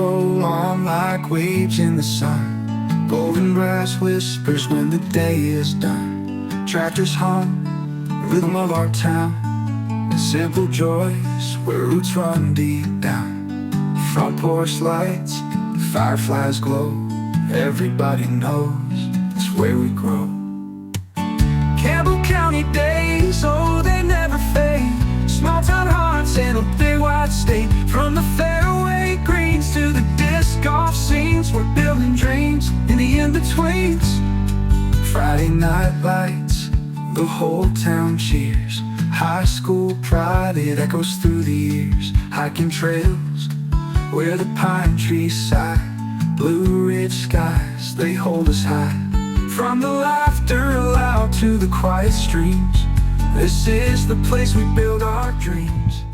roll on like waves in the sun. Golden grass whispers when the day is done. Tractors hum, rhythm of our town. The simple joys where roots run deep down. Front porch lights, the fireflies glow. Everybody knows it's where we grow. Campbell County days, oh they never fade. Small town hearts in a big wide state. From the fairway greens to the disc golf scenes, we're building dreams in the in-betweens. Friday night lights, the whole town cheers. High school pride, it echoes through the years. Hiking trails where the pine trees sigh. Blue ridge skies, they hold us high. From the laughter aloud to the quiet streams, this is the place we build our dreams.